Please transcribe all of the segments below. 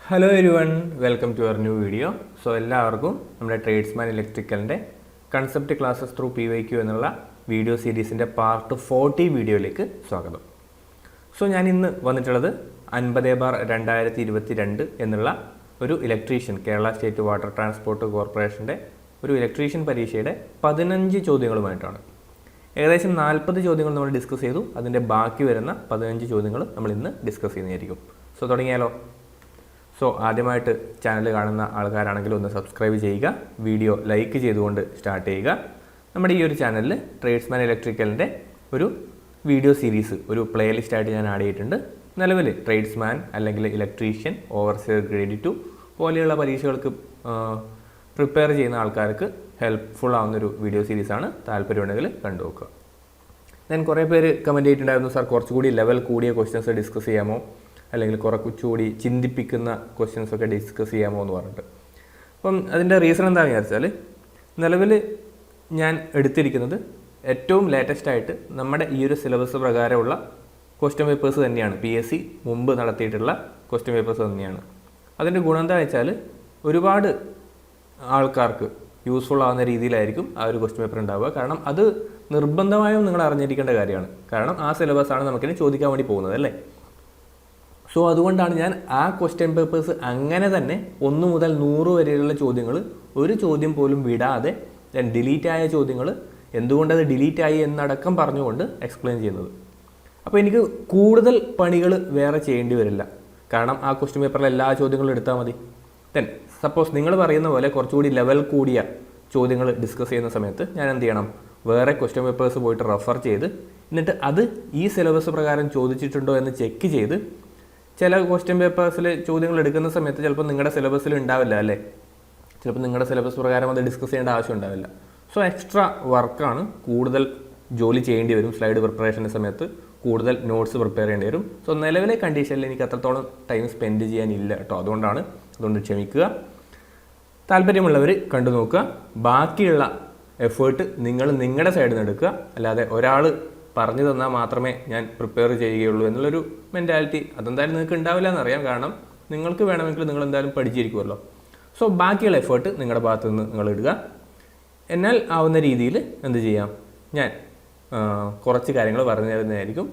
Hello everyone, welcome to our new video. So എല്ലാവർക്കും നമ്മുടെ tradesman ഇലക്ട്രിക്കലിൻ്റെ കൺസെപ്റ്റ് ക്ലാസ്സസ് ത്രൂ PYQ എന്നുള്ള video സീരീസിൻ്റെ പാർട്ട് 40 വീഡിയോയിലേക്ക് സ്വാഗതം. സോ ഞാൻ ഇന്ന് വന്നിട്ടുള്ളത് 50/2022 എന്നുള്ള ഒരു electrician, Kerala state water transport കോർപ്പറേഷൻ്റെ ഒരു ഇലക്ട്രീഷ്യൻ പരീക്ഷയുടെ 15 ചോദ്യങ്ങളുമായിട്ടാണ്. ഏകദേശം 40 ചോദ്യങ്ങൾ നമ്മൾ ഡിസ്കസ് ചെയ്തു. അതിൻ്റെ ബാക്കി വരുന്ന 15 ചോദ്യങ്ങൾ നമ്മൾ ഇന്ന് ഡിസ്കസ് ചെയ്യുന്നതായിരിക്കും. സോ തുടങ്ങിയാലോ? സോ ആദ്യമായിട്ട് ചാനൽ കാണുന്ന ആൾക്കാരാണെങ്കിൽ ഒന്ന് സബ്സ്ക്രൈബ് ചെയ്യുക, വീഡിയോ ലൈക്ക് ചെയ്തുകൊണ്ട് സ്റ്റാർട്ട് ചെയ്യുക. നമ്മുടെ ഈ ഒരു ചാനലിൽ ട്രേഡ്സ്മാൻ ഇലക്ട്രിക്കലിൻ്റെ ഒരു വീഡിയോ സീരീസ്, ഒരു പ്ലേലിസ്റ്റായിട്ട് ഞാൻ ആഡ് ചെയ്തിട്ടുണ്ട്. നിലവിൽ ട്രേഡ്സ്മാൻ അല്ലെങ്കിൽ ഇലക്ട്രീഷ്യൻ, ഓവർസിയർ ഗ്രേഡ് 2 പോലെയുള്ള പരീക്ഷകൾക്ക് പ്രിപ്പയർ ചെയ്യുന്ന ആൾക്കാർക്ക് ഹെൽപ്ഫുൾ ആവുന്നൊരു വീഡിയോ സീരീസാണ്. താല്പര്യമുണ്ടെങ്കിൽ കണ്ടു നോക്കുക. ഞാൻ കുറേ പേര് കമൻറ്റ് ചെയ്തിട്ടുണ്ടായിരുന്നു, സാർ കുറച്ചുകൂടി ലെവൽ കൂടിയ ക്വസ്റ്റ്യൻസ് ഡിസ്കസ് ചെയ്യാമോ, അല്ലെങ്കിൽ കുറച്ചുകൂടി ചിന്തിപ്പിക്കുന്ന ക്വസ്റ്റ്യൻസൊക്കെ ഡിസ്കസ് ചെയ്യാമോ എന്ന് പറഞ്ഞിട്ട്. അപ്പം അതിൻ്റെ റീസൺ എന്താണെന്ന് വിചാരിച്ചാൽ, നിലവിൽ ഞാൻ എടുത്തിരിക്കുന്നത് ഏറ്റവും ലേറ്റസ്റ്റ് ആയിട്ട് നമ്മുടെ ഈ ഒരു സിലബസ് പ്രകാരമുള്ള ക്വസ്റ്റ്യൻ പേപ്പേഴ്സ് തന്നെയാണ്. PSC മുമ്പ് നടത്തിയിട്ടുള്ള ക്വസ്റ്റ്യൻ പേപ്പേഴ്സ് തന്നെയാണ്. അതിൻ്റെ ഗുണം എന്താണെന്ന് വെച്ചാൽ, ഒരുപാട് ആൾക്കാർക്ക് യൂസ്ഫുൾ ആവുന്ന രീതിയിലായിരിക്കും ആ ഒരു ക്വസ്റ്റ്യൻ പേപ്പർ ഉണ്ടാവുക. കാരണം അത് നിർബന്ധമായും നിങ്ങൾ അറിഞ്ഞിരിക്കേണ്ട കാര്യമാണ്. കാരണം ആ സിലബസാണ് നമുക്കിനി ചോദിക്കാൻ വേണ്ടി പോകുന്നത്, അല്ലേ? സോ അതുകൊണ്ടാണ് ഞാൻ ആ ക്വസ്റ്റ്യൻ പേപ്പേഴ്സ് അങ്ങനെ തന്നെ 1 മുതൽ 100 വരെയുള്ള ചോദ്യങ്ങൾ ഒരു ചോദ്യം പോലും വിടാതെ ഞാൻ ഡിലീറ്റ് ആയ ചോദ്യങ്ങൾ എന്തുകൊണ്ടത് ഡിലീറ്റ് ആയി എന്നടക്കം പറഞ്ഞുകൊണ്ട് എക്സ്പ്ലെയിൻ ചെയ്യുന്നത്. അപ്പോൾ എനിക്ക് കൂടുതൽ പണികൾ വേറെ ചെയ്യേണ്ടി വരില്ല. കാരണം ആ ക്വസ്റ്റ്യൻ പേപ്പറിലെ എല്ലാ ചോദ്യങ്ങളും എടുത്താൽ മതി. ദെൻ സപ്പോസ് നിങ്ങൾ പറയുന്ന പോലെ കുറച്ചുകൂടി ലെവൽ കൂടിയ ചോദ്യങ്ങൾ ഡിസ്കസ് ചെയ്യുന്ന സമയത്ത് ഞാൻ എന്ത് ചെയ്യണം? വേറെ ക്വസ്റ്റ്യൻ പേപ്പേഴ്സ് പോയിട്ട് റെഫർ ചെയ്ത്, എന്നിട്ട് അത് ഈ സിലബസ് പ്രകാരം ചോദിച്ചിട്ടുണ്ടോ എന്ന് ചെക്ക് ചെയ്ത്, ചില ക്വസ്റ്റ്യൻ പേപ്പേഴ്സിൽ ചോദ്യങ്ങൾ എടുക്കുന്ന സമയത്ത് ചിലപ്പോൾ നിങ്ങളുടെ സിലബസിൽ ഉണ്ടാവില്ല, അല്ലേ? ചിലപ്പോൾ നിങ്ങളുടെ സിലബസ് പ്രകാരം അത് ഡിസ്കസ് ചെയ്യേണ്ട ആവശ്യം ഉണ്ടാവില്ല. സോ എക്സ്ട്രാ വർക്കാണ്, കൂടുതൽ ജോലി ചെയ്യേണ്ടി വരും. സ്ലൈഡ് പ്രിപ്പറേഷൻ്റെ സമയത്ത് കൂടുതൽ നോട്ട്സ് പ്രിപ്പയർ ചെയ്യേണ്ടി വരും. സോ നിലവിലെ കണ്ടീഷനിൽ എനിക്ക് അത്രത്തോളം ടൈം സ്പെൻഡ് ചെയ്യാനില്ല കേട്ടോ. അതുകൊണ്ട് ക്ഷമിക്കുക. താല്പര്യമുള്ളവർ കണ്ടു നോക്കുക. ബാക്കിയുള്ള എഫേർട്ട് നിങ്ങൾ നിങ്ങളുടെ സൈഡിൽ നിന്ന് എടുക്കുക. അല്ലാതെ ഒരാൾ പറഞ്ഞു തന്നാൽ മാത്രമേ ഞാൻ പ്രിപ്പയർ ചെയ്യുകയുള്ളൂ എന്നുള്ളൊരു മെൻറ്റാലിറ്റി അതെന്തായാലും നിങ്ങൾക്ക് ഉണ്ടാവില്ല എന്നറിയാം. കാരണം നിങ്ങൾക്ക് വേണമെങ്കിൽ നിങ്ങൾ എന്തായാലും പഠിച്ചിരിക്കുമല്ലോ. സോ ബാക്കിയുള്ള എഫേർട്ട് നിങ്ങളുടെ ഭാഗത്തു നിന്ന് നിങ്ങൾ ഇടുക. എന്നാൽ ആവുന്ന രീതിയിൽ എന്ത് ചെയ്യാം, ഞാൻ കുറച്ച് കാര്യങ്ങൾ പറഞ്ഞു തരുന്നതായിരിക്കും.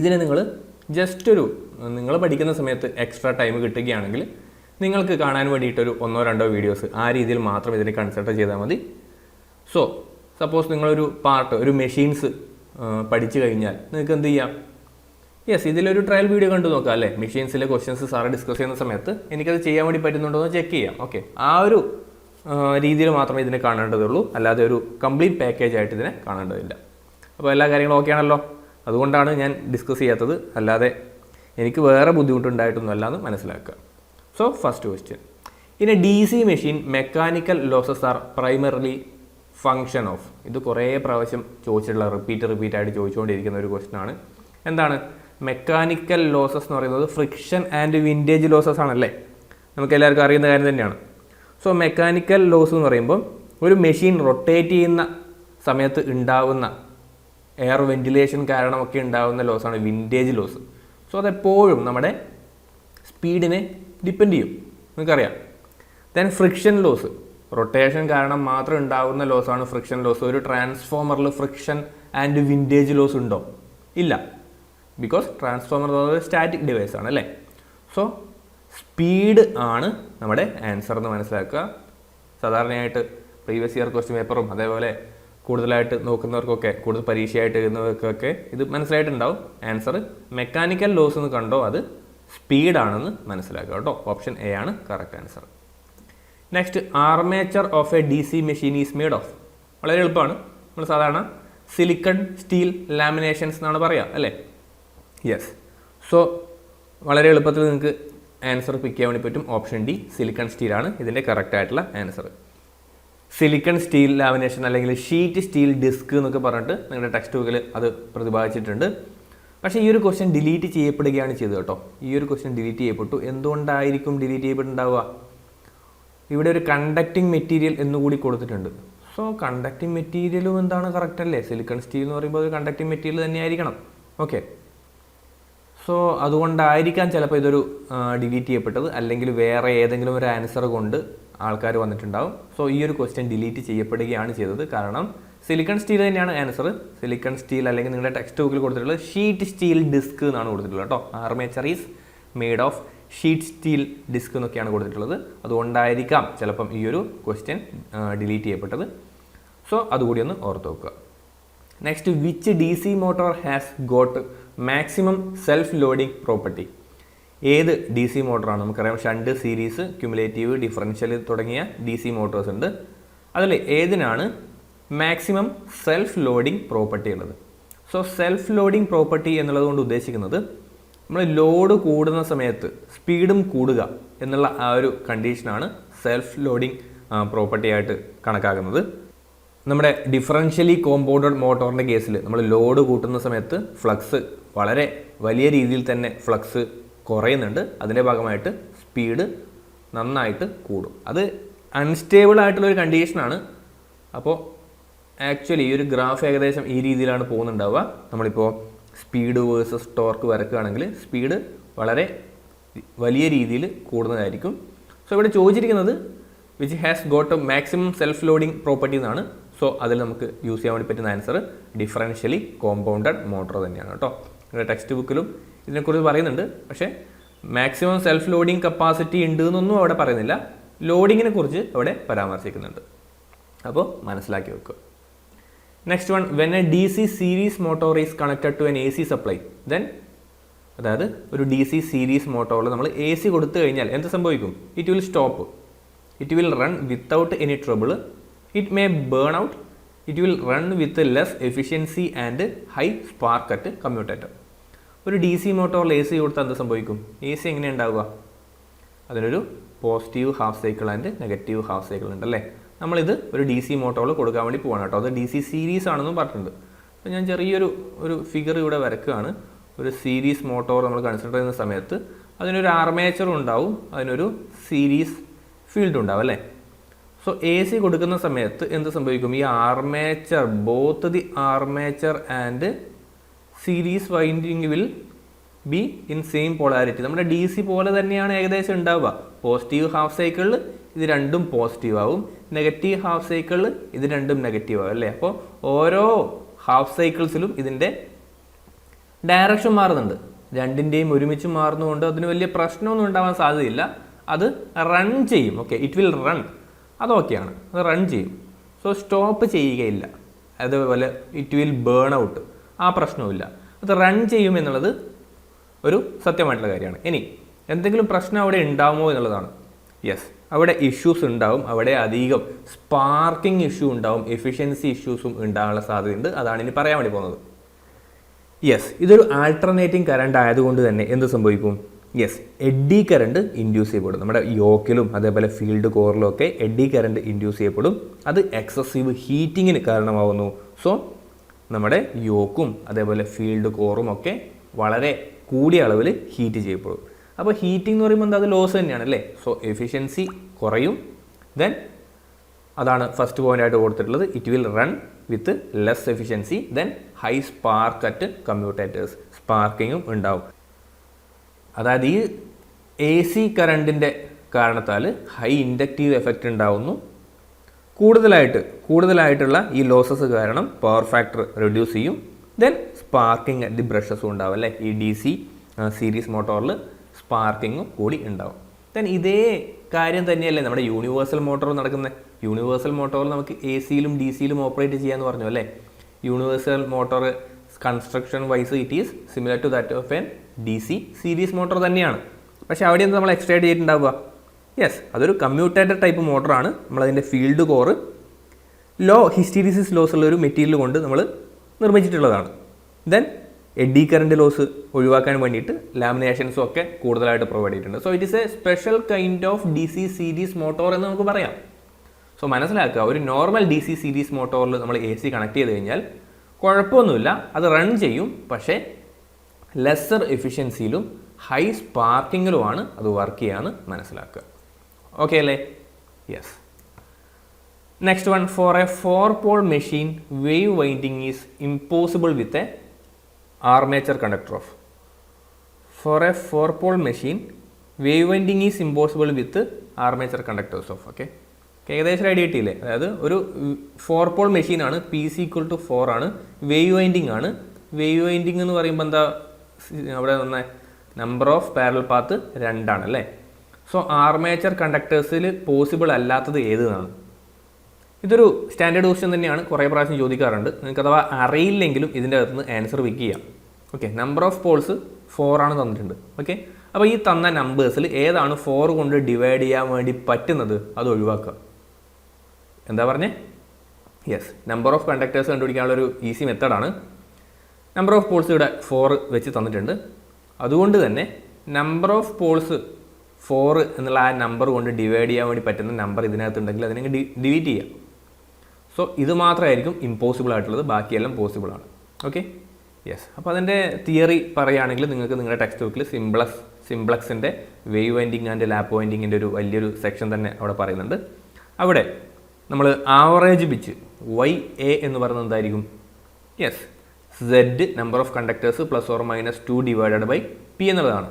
ഇതിന് നിങ്ങൾ ജസ്റ്റ് നിങ്ങൾ പഠിക്കുന്ന സമയത്ത് എക്സ്ട്രാ ടൈം കിട്ടുകയാണെങ്കിൽ നിങ്ങൾക്ക് കാണാൻ വേണ്ടിയിട്ടൊരു 1-2 വീഡിയോസ് ആ രീതിയിൽ മാത്രം ഇതിനെ കൺസിഡർ ചെയ്താൽ മതി. സോ സപ്പോസ് നിങ്ങളൊരു പാർട്ട്, ഒരു മെഷീൻസ് പഠിച്ചു കഴിഞ്ഞാൽ നിങ്ങൾക്ക് എന്ത് ചെയ്യാം? യെസ്, ഇതിലൊരു ട്രയൽ വീഡിയോ കണ്ടു നോക്കാം, അല്ലേ? മെഷീൻസിലെ ക്വസ്റ്റ്യൻസ് സാറ് ഡിസ്കസ് ചെയ്യുന്ന സമയത്ത് എനിക്കത് ചെയ്യാൻ വേണ്ടി പറ്റുന്നുണ്ടോ എന്ന് ചെക്ക് ചെയ്യാം. ഓക്കെ, ആ ഒരു രീതിയിൽ മാത്രമേ ഇതിനെ കാണേണ്ടതുള്ളൂ. അല്ലാതെ ഒരു കംപ്ലീറ്റ് പാക്കേജ് ആയിട്ട് ഇതിനെ കാണേണ്ടതില്ല. അപ്പോൾ എല്ലാ കാര്യങ്ങളും ഓക്കെ ആണല്ലോ. അതുകൊണ്ടാണ് ഞാൻ ഡിസ്കസ് ചെയ്യാത്തത്, അല്ലാതെ എനിക്ക് വേറെ ബുദ്ധിമുട്ടുണ്ടായിട്ടൊന്നുമല്ല എന്ന് മനസ്സിലാക്കുക. So first question, in a DC machine mechanical losses are primarily function of. ഇത് കുറേ പ്രാവശ്യം ചോദിച്ചിട്ടുള്ള റിപ്പീറ്റ് ആയിട്ട് ചോദിച്ചുകൊണ്ടിരിക്കുന്ന ഒരു ക്വസ്റ്റ്യൻ ആണ്. എന്താണ് മെക്കാനിക്കൽ ലോസസ് എന്ന് പറയുന്നത്? ഫ്രിക്ഷൻ ആൻഡ് വിൻറ്റേജ് ലോസസ് ആണല്ലേ, നമുക്ക് എല്ലാവർക്കും അറിയുന്ന കാര്യം തന്നെയാണ്. സോ മെക്കാനിക്കൽ ലോസ് എന്ന് പറയുമ്പോൾ ഒരു മെഷീൻ റൊട്ടേറ്റ് ചെയ്യുന്ന സമയത്ത് ഉണ്ടാകുന്ന എയർ വെന്റിലേഷൻ കാരണമൊക്കെ ഉണ്ടാകുന്ന ലോസാണ് വിൻറ്റേജ് ലോസ്. സോ അതെപ്പോഴും നമ്മുടെ സ്പീഡിനെ ഡിപ്പെൻഡ് ചെയ്യും, നിങ്ങൾക്കറിയാം. ദെൻ ഫ്രിക്ഷൻ ലോസ്, റൊട്ടേഷൻ കാരണം മാത്രം ഉണ്ടാകുന്ന ലോസാണ് ഫ്രിക്ഷൻ ലോസ്. ഒരു ട്രാൻസ്ഫോമറിൽ ഫ്രിക്ഷൻ ആൻഡ് വിൻറ്റേജ് ലോസ് ഉണ്ടോ? ഇല്ല, ബിക്കോസ് ട്രാൻസ്ഫോമർ സ്റ്റാറ്റിക് ഡിവൈസ് ആണ്, അല്ലേ? സോ സ്പീഡ് ആണ് നമ്മുടെ ആൻസർ എന്ന് മനസ്സിലാക്കുക. സാധാരണയായിട്ട് പ്രീവിയസ് ഇയർ ക്വസ്റ്റ്യൻ പേപ്പറും അതേപോലെ കൂടുതലായിട്ട് നോക്കുന്നവർക്കൊക്കെ, കൂടുതൽ പരീക്ഷയായിട്ട് എഴുതുന്നവർക്കൊക്കെ ഇത് മനസ്സിലായിട്ടുണ്ടാവും. ആൻസർ മെക്കാനിക്കൽ ലോസ് എന്ന് കണ്ടോ അത് സ്പീഡാണെന്ന് മനസ്സിലാക്കുക കേട്ടോ. ഓപ്ഷൻ A ആണ് correct answer. Next, armature of A DC machine is made of. വളരെ എളുപ്പമാണ്. നമ്മൾ സാധാരണ സിലിക്കൺ സ്റ്റീൽ ലാമിനേഷൻസ് എന്നാണ് പറയുക, അല്ലേ? യെസ്. സോ വളരെ എളുപ്പത്തിൽ നിങ്ങൾക്ക് ആൻസർ പിക്ക് ചെയ്യാൻ വേണ്ടി പറ്റും. ഓപ്ഷൻ D സിലിക്കൺ സ്റ്റീലാണ് ഇതിൻ്റെ കറക്റ്റ് ആയിട്ടുള്ള ആൻസർ. സിലിക്കൺ സ്റ്റീൽ ലാമിനേഷൻ അല്ലെങ്കിൽ ഷീറ്റ് സ്റ്റീൽ ഡിസ്ക് എന്നൊക്കെ പറഞ്ഞിട്ട് നിങ്ങളുടെ ടെക്സ്റ്റ് ബുക്കിൽ അത് പ്രതിപാദിച്ചിട്ടുണ്ട്. പക്ഷേ ഈ ഒരു ക്വസ്റ്റ്യൻ ഡിലീറ്റ് ചെയ്യപ്പെടുകയാണ് ചെയ്തത് കേട്ടോ. ഈ ഒരു ക്വസ്റ്റ്യൻ ഡിലീറ്റ് ചെയ്യപ്പെട്ടു. എന്തുകൊണ്ടായിരിക്കും ഡിലീറ്റ് ചെയ്യപ്പെട്ടുണ്ടാവുക? ഇവിടെ ഒരു കണ്ടക്റ്റിംഗ് മെറ്റീരിയൽ എന്നുകൂടി കൊടുത്തിട്ടുണ്ട്. സോ കണ്ടക്റ്റിംഗ് മെറ്റീരിയലും എന്താണ്? കറക്റ്റ് അല്ലേ? സിലിക്കൺ സ്റ്റീൽ എന്ന് പറയുമ്പോൾ ഒരു കണ്ടക്റ്റിംഗ് മെറ്റീരിയൽ തന്നെയായിരിക്കണം. ഓക്കെ, സോ അതുകൊണ്ടായിരിക്കാം ചിലപ്പോൾ ഇതൊരു ഡിലീറ്റ് ചെയ്യപ്പെട്ടത്, അല്ലെങ്കിൽ വേറെ ഏതെങ്കിലും ഒരു ആൻസർ കൊണ്ട് ആൾക്കാർ വന്നിട്ടുണ്ടാവും. സോ ഈ ഒരു ക്വസ്റ്റ്യൻ ഡിലീറ്റ് ചെയ്യപ്പെടുകയാണ് ചെയ്തത്. കാരണം സിലിക്കൺ സ്റ്റീൽ തന്നെയാണ് ആൻസർ. സിലിക്കൺ സ്റ്റീൽ അല്ലെങ്കിൽ നിങ്ങളുടെ ടെക്സ്റ്റ് ബുക്കിൽ കൊടുത്തിട്ടുള്ളത് ഷീറ്റ് സ്റ്റീൽ ഡിസ്ക് എന്നാണ് കൊടുത്തിട്ടുള്ളത് കേട്ടോ. Armature is made of sheet steel disc എന്നൊക്കെയാണ് കൊടുത്തിട്ടുള്ളത്. അതുകൊണ്ടായിരിക്കാം ചിലപ്പം ഈ ഒരു ക്വസ്റ്റ്യൻ ഡിലീറ്റ് ചെയ്യപ്പെട്ടത്. സോ അതുകൂടി ഒന്ന് ഓർത്ത് വെക്കുക. Next, which D C motor has got maximum self loading property? ഏത് ഡി സി മോട്ടറാണ്? നമുക്കറിയാം ഷണ്ട്, സീരീസ്, ക്യുമുലേറ്റീവ്, ഡിഫറൻഷ്യൽ തുടങ്ങിയ ഡി സി മോട്ടോഴ്സ് ഉണ്ട്. അതിൽ ഏതിനാണ് മാക്സിമം സെൽഫ് ലോഡിംഗ് പ്രോപ്പർട്ടി ഉള്ളത്? സോ സെൽഫ് ലോഡിംഗ് പ്രോപ്പർട്ടി എന്നുള്ളത് കൊണ്ട് ഉദ്ദേശിക്കുന്നത് നമ്മൾ ലോഡ് കൂടുന്ന സമയത്ത് സ്പീഡും കൂടുക എന്നുള്ള ആ ഒരു കണ്ടീഷനാണ് സെൽഫ് ലോഡിംഗ് പ്രോപ്പർട്ടി ആയിട്ട് കണക്കാക്കുന്നത്. നമ്മുടെ ഡിഫറൻഷ്യലി കോമ്പൗണ്ടഡ് മോട്ടോറിൻ്റെ കേസിൽ നമ്മൾ ലോഡ് കൂട്ടുന്ന സമയത്ത് ഫ്ലക്സ് വളരെ വലിയ രീതിയിൽ തന്നെ ഫ്ലക്സ് കുറയുന്നുണ്ട്. അതിൻ്റെ ഭാഗമായിട്ട് സ്പീഡ് നന്നായിട്ട് കൂടും. അത് അൺസ്റ്റേബിൾ ആയിട്ടുള്ളൊരു കണ്ടീഷനാണ്. അപ്പോൾ ആക്ച്വലി ഈ ഒരു ഗ്രാഫ് ഏകദേശം ഈ രീതിയിലാണ് പോകുന്നുണ്ടാവുക. നമ്മളിപ്പോൾ സ്പീഡ് വേഴ്സസ് ടോർക്ക് വരക്കുകയാണെങ്കിൽ സ്പീഡ് വളരെ വലിയ രീതിയിൽ കൂടുന്നതായിരിക്കും. സോ ഇവിടെ ചോദിച്ചിരിക്കുന്നത് which has got maximum self loading property എന്നാണ്. സോ അതിൽ നമുക്ക് യൂസ് ചെയ്യാൻ വേണ്ടി പറ്റുന്ന ആൻസർ ഡിഫറൻഷ്യലി കോമ്പൗണ്ടഡ് മോട്ടോർ തന്നെയാണ് കേട്ടോ. നിങ്ങളുടെ ടെക്സ്റ്റ് ബുക്കിലും ഇതിനെക്കുറിച്ച് പറയുന്നുണ്ട്. പക്ഷേ മാക്സിമം സെൽഫ് ലോഡിംഗ് കപ്പാസിറ്റി ഉണ്ട് എന്നൊന്നും അവിടെ പറയുന്നില്ല. ലോഡിങ്ങിനെ കുറിച്ച് അവിടെ പരാമർശിക്കുന്നുണ്ട്. അപ്പോൾ മനസ്സിലാക്കി വെക്കുക. Next one, when a D C series motor is connected to an A C supply then, അതായത് ഒരു ഡി സി സീരീസ് മോട്ടോറിൽ നമ്മൾ എ സി കൊടുത്തു കഴിഞ്ഞാൽ എന്ത് സംഭവിക്കും? It will stop. It will run without any trouble. It may burn out. It will run with less efficiency and high spark at commutator. ഒരു D C മോട്ടോറിൽ A C കൊടുത്താൽ എന്ത് സംഭവിക്കും? എ സി എങ്ങനെ ഉണ്ടാവുക? അതിനൊരു positive half cycle and negative half cycle ഉണ്ടല്ലേ. നമ്മളിത് ഒരു ഡി സി മോട്ടോറിൽ കൊടുക്കാൻ വേണ്ടി പോവാണ് കേട്ടോ. അത് ഡി സി സീരീസ് ആണെന്നും പറഞ്ഞിട്ടുണ്ട്. അപ്പോൾ ഞാൻ ചെറിയൊരു ഫിഗർ ഇവിടെ വരക്കുകയാണ്. ഒരു സീരീസ് മോട്ടോർ നമ്മൾ കൺസിഡർ ചെയ്യുന്ന സമയത്ത് അതിനൊരു ആർമേച്ചറും ഉണ്ടാവും, അതിനൊരു സീരീസ് ഫീൽഡ് ഉണ്ടാവും അല്ലേ. സോ എ സി കൊടുക്കുന്ന സമയത്ത് എന്ത് സംഭവിക്കും? ഈ armature, both the armature and series winding will be in same polarity. നമ്മുടെ ഡി സി പോലെ തന്നെയാണ് ഏകദേശം ഉണ്ടാവുക. പോസിറ്റീവ് ഹാഫ് സൈക്കിളിൽ ഇത് രണ്ടും പോസിറ്റീവ് ആവും, നെഗറ്റീവ് ഹാഫ് സൈക്കിളിൽ ഇത് രണ്ടും നെഗറ്റീവ് ആവും അല്ലേ. അപ്പോൾ ഓരോ ഹാഫ് സൈക്കിൾസിലും ഇതിൻ്റെ ഡയറക്ഷൻ മാറുന്നുണ്ട്. രണ്ടിൻ്റെയും ഒരുമിച്ച് മാറുന്നതുകൊണ്ട് അതിന് വലിയ പ്രശ്നമൊന്നും ഉണ്ടാവാൻ സാധ്യതയില്ല. അത് റൺ ചെയ്യും. Okay, it will run. അതൊക്കെയാണ്, അത് റൺ ചെയ്യും. സോ സ്റ്റോപ്പ് ചെയ്യുകയില്ല. അതേപോലെ ഇറ്റ് വിൽ ബേൺ ഔട്ട്, ആ പ്രശ്നവുമില്ല. അത് റൺ ചെയ്യും എന്നുള്ളത് ഒരു സത്യമായിട്ടുള്ള കാര്യമാണ്. ഇനി എന്തെങ്കിലും പ്രശ്നം അവിടെ ഉണ്ടാവുമോ എന്നുള്ളതാണ്. യെസ്, അവിടെ ഇഷ്യൂസ് ഉണ്ടാവും. അവിടെ അധികം സ്പാർക്കിംഗ് ഇഷ്യൂ ഉണ്ടാവും, എഫിഷ്യൻസി ഇഷ്യൂസും ഉണ്ടാകാനുള്ള സാധ്യതയുണ്ട്. അതാണ് ഇനി പറയാൻ വേണ്ടി പോകുന്നത്. യെസ്, ഇതൊരു ആൾട്ടർനേറ്റിംഗ് കറണ്ട് ആയതുകൊണ്ട് തന്നെ എന്ത് സംഭവിക്കും? യെസ്, എഡ്ഡി കറണ്ട് ഇൻഡ്യൂസ് ചെയ്യപ്പെടും. നമ്മുടെ യോക്കിലും അതേപോലെ ഫീൽഡ് കോറിലും ഒക്കെ എഡ്ഡി കറണ്ട് ഇൻഡ്യൂസ് ചെയ്യപ്പെടും. അത് എക്സസീവ് ഹീറ്റിങ്ങിന് കാരണമാകുന്നു. സോ നമ്മുടെ യോക്കും അതേപോലെ ഫീൽഡ് കോറും ഒക്കെ വളരെ കൂടിയ അളവിൽ ഹീറ്റ് ചെയ്യപ്പെടും. അപ്പോൾ ഹീറ്റിംഗ് എന്ന് പറയുമ്പോൾ എന്താ? അത് ലോസ് തന്നെയാണ് അല്ലേ. സോ എഫിഷ്യൻസി കുറയും. ദെൻ അതാണ് ഫസ്റ്റ് പോയിന്റ് ആയിട്ട് കൊടുത്തിട്ടുള്ളത്. It will run with less efficiency. Then high spark at commutators, സ്പാർക്കിങ്ങും ഉണ്ടാവും. അതായത് ഈ എ സി കറണ്ടിൻ്റെ കാരണത്താൽ ഹൈ ഇൻഡക്റ്റീവ് എഫക്റ്റ് ഉണ്ടാവുന്നു. കൂടുതലായിട്ടുള്ള ഈ ലോസസ് കാരണം പവർ ഫാക്ടർ റെഡ്യൂസ് ചെയ്യും. ദെൻ സ്പാർക്കിംഗ് അറ്റ് ദി ബ്രഷസും ഉണ്ടാവും അല്ലേ. ഈ ഡി സി സീരീസ് മോട്ടോറിൽ സ്പാർക്കിങ്ങും കൂടി ഉണ്ടാവും. ദെൻ ഇതേ കാര്യം തന്നെയല്ലേ നമ്മുടെ യൂണിവേഴ്സൽ മോട്ടോർ നടക്കുന്നത്. യൂണിവേഴ്സൽ മോട്ടോറിൽ നമുക്ക് എ സിയിലും ഡി സിയിലും ഓപ്പറേറ്റ് ചെയ്യാമെന്ന് പറഞ്ഞു അല്ലേ. Universal motor construction wise it is similar to that of an D C series motor തന്നെയാണ്. പക്ഷേ അവിടെ എന്താ നമ്മൾ എക്സ്ട്രാക്ട് ചെയ്തിട്ടുണ്ടാവുക? യെസ്, അതൊരു കമ്മ്യൂട്ടേറ്റർ ടൈപ്പ് മോട്ടറാണ്. നമ്മളതിൻ്റെ field core law hysteresis loss ഉള്ള ഒരു മെറ്റീരിയൽ കൊണ്ട് നമ്മൾ നിർമ്മിച്ചിട്ടുള്ളതാണ്. ദെൻ എഡ്ഡി കറണ്ട് ലോസ് ഒഴിവാക്കാൻ വേണ്ടിയിട്ട് ലാമിനേഷൻസും ഒക്കെ കൂടുതലായിട്ട് പ്രൊവൈഡ് ചെയ്തിട്ടുണ്ട്. So it is A special kind of D C series motor എന്ന് നമുക്ക് പറയാം. സോ മനസ്സിലാക്കുക, ഒരു നോർമൽ ഡി സി സീരീസ് മോട്ടോറിൽ നമ്മൾ എ സി കണക്ട് ചെയ്ത് കഴിഞ്ഞാൽ കുഴപ്പമൊന്നുമില്ല, അത് റൺ ചെയ്യും. പക്ഷേ ലെസ്സർ എഫിഷ്യൻസിയിലും ഹൈ സ്പാർക്കിങ്ങിലുമാണ് അത് വർക്ക് ചെയ്യാന്ന് മനസ്സിലാക്കുക. ഓക്കെ അല്ലേ? Yes. Next one, for a 4-pole machine wave winding is impossible with a armature conductor of. For a 4-pole machine wave winding is impossible with armature conductors of. Okay, ഏകദേശം idea കിട്ടിയില്ലേ? അതായത് ഒരു 4-pole മെഷീനാണ്, P C equal to 4 ആണ്, wave winding ആണ്. Wave winding എന്ന് പറയുമ്പോൾ എന്താ അവിടെ വന്ന നമ്പർ ഓഫ് പാരലൽ പാത്ത് 2 ആണ് അല്ലേ. സോ ആർമേച്ചർ കണ്ടക്ടേഴ്സിൽ പോസിബിൾ അല്ലാത്തത് ഏതാണ്? ഇതൊരു സ്റ്റാൻഡേർഡ് ക്വസ്റ്റ്യൻ തന്നെയാണ്, കുറേ പ്രാവശ്യം ചോദിക്കാറുണ്ട്. നിങ്ങൾക്ക് അഥവാ അറിയില്ലെങ്കിലും ഇതിൻ്റെ അകത്ത് നിന്ന് ആൻസർ പിക്ക് ചെയ്യാം. ഓക്കെ, നമ്പർ ഓഫ് പോൾസ് 4 ആണ് തന്നിട്ടുണ്ട്. ഓക്കെ, അപ്പോൾ ഈ തന്ന നമ്പേഴ്സിൽ ഏതാണ് 4 കൊണ്ട് ഡിവൈഡ് ചെയ്യാൻ വേണ്ടി പറ്റുന്നത് അത് ഒഴിവാക്കുക. എന്താ പറഞ്ഞേ? യെസ്, നമ്പർ ഓഫ് കണ്ടക്ടേഴ്സ് കണ്ടുപിടിക്കാനുള്ളൊരു ഈസി മെത്തേഡാണ്. നമ്പർ ഓഫ് പോൾസ് ഇവിടെ 4 വെച്ച് തന്നിട്ടുണ്ട്. അതുകൊണ്ട് തന്നെ നമ്പർ ഓഫ് പോൾസ് 4 എന്നുള്ള ആ നമ്പർ കൊണ്ട് ഡിവൈഡ് ചെയ്യാൻ വേണ്ടി പറ്റുന്ന നമ്പർ ഇതിനകത്തുണ്ടെങ്കിൽ അതിനെ ഡിലീറ്റ് ചെയ്യാം. സോ ഇത് മാത്രമായിരിക്കും ഇമ്പോസിബിൾ ആയിട്ടുള്ളത്, ബാക്കിയെല്ലാം പോസിബിളാണ്. Okay, yes. അപ്പോൾ അതിൻ്റെ തിയറി പറയുകയാണെങ്കിൽ നിങ്ങൾക്ക് നിങ്ങളുടെ ടെക്സ്റ്റ് ബുക്കിൽ സിംപ്ലക്സിൻ്റെ വേവ് വൈൻഡിങ് ആൻഡ് ലാപ്പ് വൈൻഡിങ്ങിൻ്റെ ഒരു വലിയൊരു സെക്ഷൻ തന്നെ അവിടെ പറയുന്നുണ്ട്. അവിടെ നമ്മൾ ആവറേജ് പിച്ച് YA എന്ന് പറയുന്നത് എന്തായിരിക്കും? Yes, Z number of conductors +or-2 divided by P എന്നുള്ളതാണ്.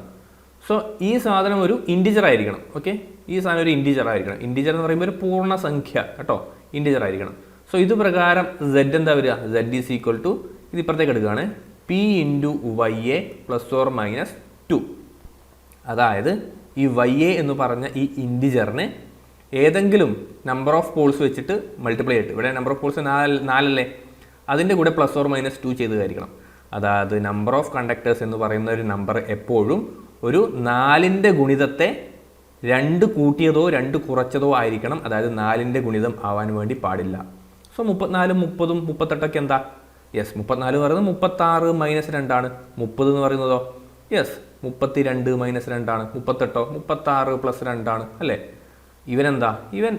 സോ ഈ സാധനം ഒരു ഇൻറ്റിജർ ആയിരിക്കണം. ഓക്കെ, ഈ സാധനം ഒരു ഇൻറ്റിജർ ആയിരിക്കണം. ഇൻറ്റിജർ എന്ന് പറയുമ്പോൾ ഒരു പൂർണ്ണസംഖ്യ കേട്ടോ, ഇൻറ്റിജർ ആയിരിക്കണം. സോ ഇത് പ്രകാരം Z എന്താ വരിക? Z ഈസ് ഈക്വൽ ടു ഇത് ഇപ്പുറത്തേക്ക് എടുക്കുകയാണ്, P × YA +or-2. അതായത് ഈ YA എന്ന് പറഞ്ഞ ഈ ഇൻറ്റിജറിനെ ഏതെങ്കിലും നമ്പർ ഓഫ് പോൾസ് വെച്ചിട്ട് മൾട്ടിപ്ലൈ ചെയ്തിട്ട്, ഇവിടെ നമ്പർ ഓഫ് പോൾസ് 4 അല്ലേ, അതിൻ്റെ കൂടെ +or-2 ചെയ്തതായിരിക്കണം. അതായത് നമ്പർ ഓഫ് കണ്ടക്ടേഴ്സ് എന്ന് പറയുന്ന ഒരു നമ്പർ എപ്പോഴും ഒരു 4ൻ്റെ ഗുണിതത്തെ 2 കൂട്ടിയതോ 2 കുറച്ചതോ ആയിരിക്കണം. അതായത് 4ൻ്റെ ഗുണിതം ആവാൻ വേണ്ടി പാടില്ല. സോ 34, 30, 38 എന്താ? യെസ്, 34 എന്ന് പറയുന്നത് 36 - 2 ആണ്. 30 എന്ന് പറയുന്നതോ? യെസ്, 32 - 2 ആണ്. 38 36 + 2 ആണ് അല്ലേ. ഇവനെന്താ? ഇവൻ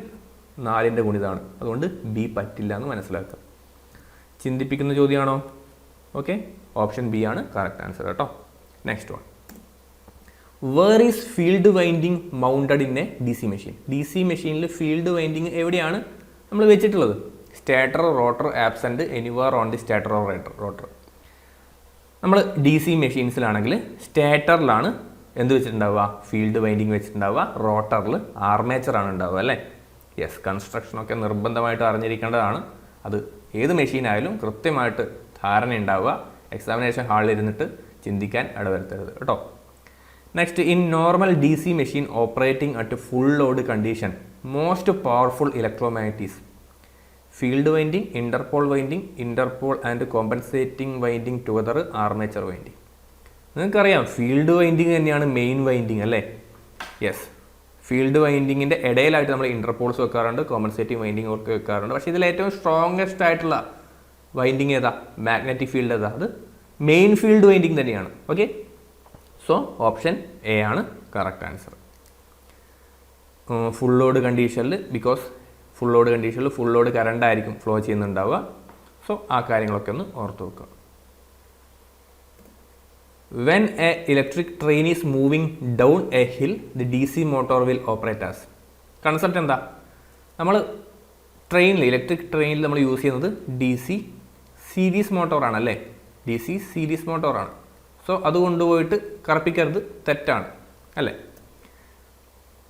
4ൻ്റെ ഗുണിതമാണ്. അതുകൊണ്ട് ബി പറ്റില്ല എന്ന് മനസ്സിലാക്കുക. ചിന്തിപ്പിക്കുന്ന ചോദ്യമാണോ? ഓക്കെ, ഓപ്ഷൻ ബി ആണ് കറക്റ്റ് ആൻസർ കേട്ടോ. Next one, where is field winding mounted in a DC machine? DC മെഷീനിൽ ഫീൽഡ് വൈൻഡിങ് എവിടെയാണ് നമ്മൾ വെച്ചിട്ടുള്ളത്? Stator, rotor, absent, anywhere on the stator or rotor. നമ്മൾ DC മെഷീൻസിലാണെങ്കിൽ സ്റ്റാറ്ററിലാണ് എന്ത് വെച്ചിട്ടുണ്ടാവുക? Field winding വെച്ചിട്ടുണ്ടാവുക. റോട്ടറിൽ ആർമേച്ചറാണ് ഉണ്ടാവുക അല്ലേ. യെസ്, കൺസ്ട്രക്ഷനൊക്കെ നിർബന്ധമായിട്ട് അറിഞ്ഞിരിക്കേണ്ടതാണ്. അത് ഏത് മെഷീനായാലും കൃത്യമായിട്ട് ധാരണ ഉണ്ടാവുക. എക്സാമിനേഷൻ ഹാളിൽ ഇരുന്നിട്ട് ചിന്തിക്കാൻ ഇടവരുത്തരുത് കേട്ടോ. Next, in normal DC machine operating at full load condition most powerful electromagnetic field winding, interpole and compensating winding together, armature winding. നിങ്ങൾക്കറിയാം ഫീൽഡ് വൈൻഡിങ് തന്നെയാണ് മെയിൻ വൈൻഡിങ് അല്ലേ. യെസ്, ഫീൽഡ് വൈൻഡിങ്ങിൻ്റെ ഇടയിലായിട്ട് നമ്മൾ ഇന്റർപോൾസ് വെക്കാറുണ്ട്, കോമ്പൻസേറ്റിംഗ് വൈൻഡിങ് ഒക്കെ വെക്കാറുണ്ട്. പക്ഷേ ഇതിൽ ഏറ്റവും സ്ട്രോങ്ങസ്റ്റ് ആയിട്ടുള്ള വൈൻഡിങ് ഏതാ? മാഗ്നറ്റിക് ഫീൽഡ് ഏതാ? അത് മെയിൻ ഫീൽഡ് വൈൻഡിങ് തന്നെയാണ്. ഓക്കെ, സോ ഓപ്ഷൻ എ ആണ് കറക്റ്റ് ആൻസർ. ഫുൾ ലോഡ് കണ്ടീഷനിൽ, ബിക്കോസ് ഫുൾ ലോഡ് കറണ്ട് ആയിരിക്കും ഫ്ലോ ചെയ്യുന്നുണ്ടാവുക. സോ ആ കാര്യങ്ങളൊക്കെ ഒന്ന് ഓർത്ത് വെക്കുക. When A electric train is moving down A hill the DC motor will operate as. Concept എന്താ? നമ്മൾ ഇലക്ട്രിക് ട്രെയിനിൽ നമ്മൾ യൂസ് ചെയ്യുന്നത് DC സീരീസ് മോട്ടോറാണ് അല്ലേ. DC series മോട്ടോറാണ്. സോ അത് കൊണ്ടുപോയിട്ട് കറപ്പിക്കരുത്, തെറ്റാണ് അല്ലേ.